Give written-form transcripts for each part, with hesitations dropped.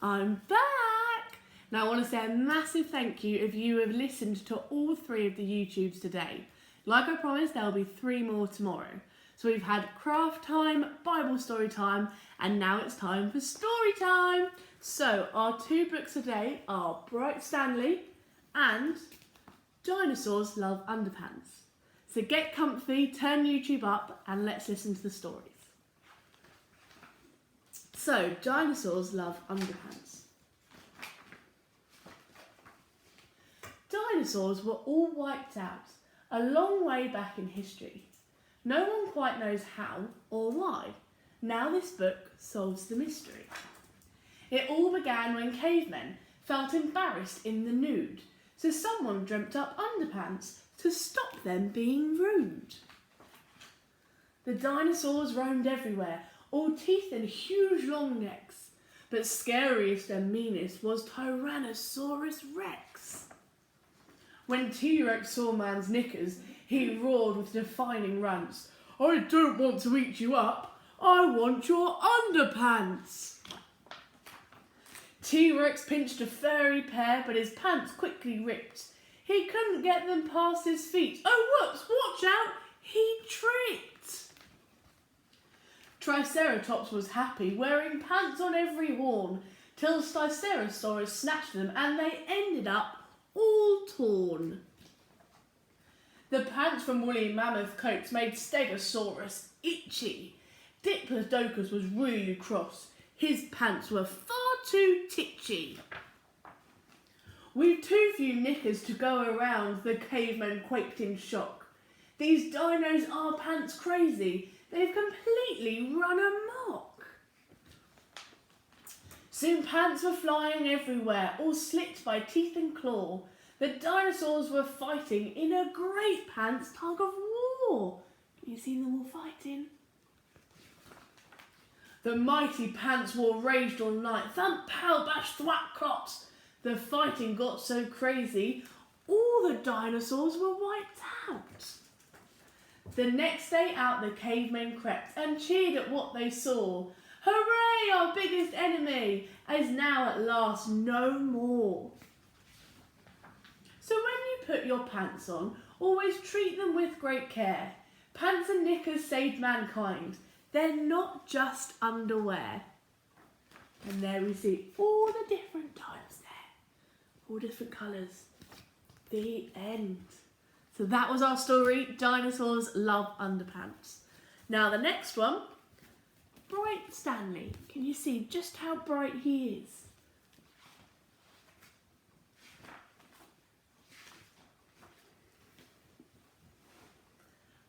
I'm back! Now I want to say a massive thank you if you have listened to all 3 of the YouTubes today. Like I promised, there'll be 3 more tomorrow. So we've had craft time, Bible story time, and now it's time for story time. So our 2 books today are Bright Stanley and Dinosaurs Love Underpants. So get comfy, turn YouTube up, and let's listen to the stories. So, Dinosaurs Love Underpants. Dinosaurs were all wiped out a long way back in history. No one quite knows how or why. Now this book solves the mystery. It all began when cavemen felt embarrassed in the nude, so someone dreamt up underpants to stop them being rude. The dinosaurs roamed everywhere, all teeth and huge long necks, but scariest and meanest was Tyrannosaurus Rex. When T-Rex saw man's knickers, he roared with defining rants, "I don't want to eat you up, I want your underpants." T-Rex pinched a furry pair, but his pants quickly ripped. He couldn't get them past his feet. Oh whoops, watch out, he tripped. Triceratops was happy, wearing pants on every horn, till Sticerosaurus snatched them and they ended up all torn. The pants from woolly mammoth coats made Stegosaurus itchy. Diplodocus was really cross. His pants were far too titchy. We've too few knickers to go around, the cavemen quaked in shock. These dinos are pants crazy. They've completely run amok. Soon pants were flying everywhere, all slit by teeth and claw. The dinosaurs were fighting in a great pants tug of war. You seen them all fighting? The mighty pants war raged all night. Thump, pow, bash, thwack, clops. The fighting got so crazy, all the dinosaurs were wiped out. The next day out the cavemen crept and cheered at what they saw. Hooray, our biggest enemy is now at last no more. So when you put your pants on, always treat them with great care. Pants and knickers saved mankind. They're not just underwear. And there we see all the different types there. All different colours. The end. So that was our story, Dinosaurs Love Underpants. Now the next one, Bright Stanley. Can you see just how bright he is?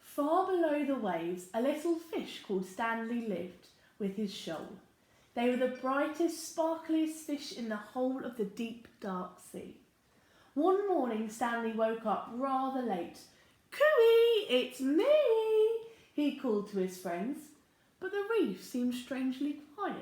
Far below the waves, a little fish called Stanley lived with his shoal. They were the brightest, sparkliest fish in the whole of the deep, dark sea. One morning, Stanley woke up rather late. "Cooey, it's me," he called to his friends, but the reef seemed strangely quiet.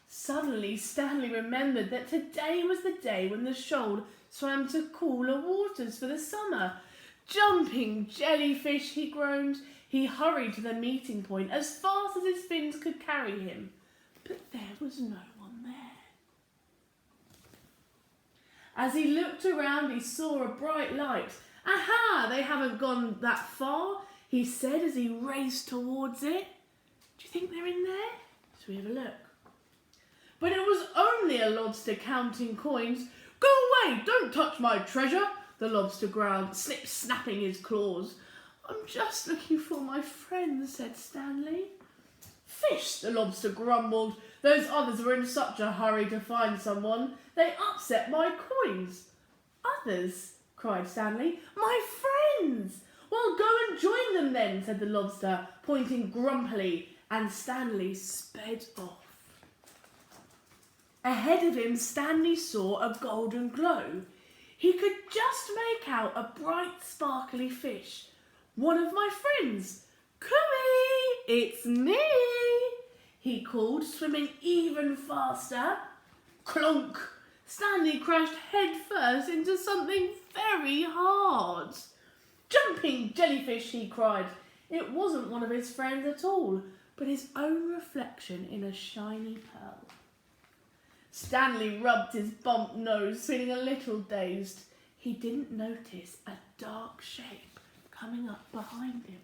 Suddenly, Stanley remembered that today was the day when the shoal swam to cooler waters for the summer. "Jumping jellyfish," he groaned. He hurried to the meeting point as fast as his fins could carry him, but there was no one there. As he looked around, he saw a bright light. "Aha, they haven't gone that far," he said as he raced towards it. "Do you think they're in there?" So we have a look. But it was only a lobster counting coins. "Go away, don't touch my treasure," the lobster growled, snapping his claws. "I'm just looking for my friends," said Stanley. "Fish," the lobster grumbled. "Those others were in such a hurry to find someone, they upset my coins." "Others?" cried Stanley. "My friends!" "Well, go and join them then," said the lobster, pointing grumpily, and Stanley sped off. Ahead of him, Stanley saw a golden glow. He could just make out a bright, sparkly fish. "One of my friends. Cooey, it's me," he called, swimming even faster. Clunk! Stanley crashed head first into something very hard. "Jumping jellyfish," he cried. It wasn't one of his friends at all, but his own reflection in a shiny pearl. Stanley rubbed his bumped nose, feeling a little dazed. He didn't notice a dark shape coming up behind him.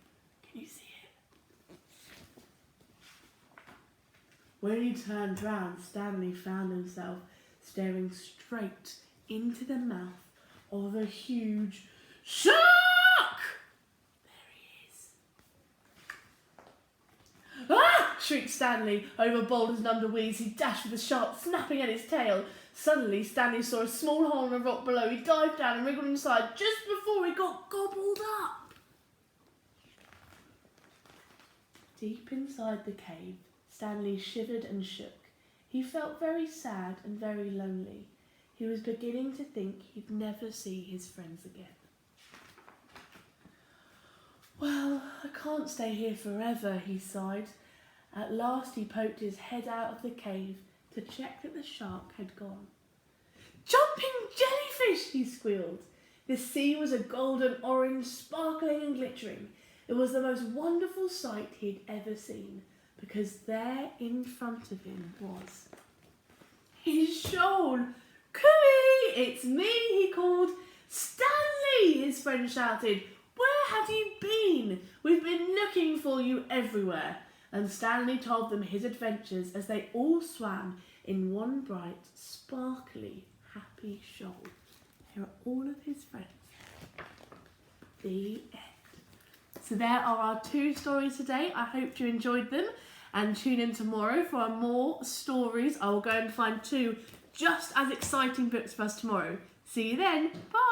Can you see it? When he turned round, Stanley found himself staring straight into the mouth of a huge shark! There he is. Ah! Shrieked Stanley. Over boulders and under weeds, he dashed for the shark, snapping at its tail. Suddenly, Stanley saw a small hole in the rock below. He dived down and wriggled inside just before he got gobbled up. Deep inside the cave, Stanley shivered and shook. He felt very sad and very lonely. He was beginning to think he'd never see his friends again. Well, I can't stay here forever, he sighed. At last he poked his head out of the cave to check that the shark had gone. Jumping jellyfish, he squealed. The sea was a golden orange, sparkling and glittering. It was the most wonderful sight he'd ever seen, because there in front of him was his shoal. Cooey! It's me, he called. Stanley, his friend shouted. Where have you been? We've been looking for you everywhere. And Stanley told them his adventures as they all swam in one bright, sparkly, happy shoal. Here are all of his friends. The end. So there are our 2 stories today. I hope you enjoyed them, and tune in tomorrow for more stories. I will go and find 2 just as exciting books for us tomorrow. See you then. Bye.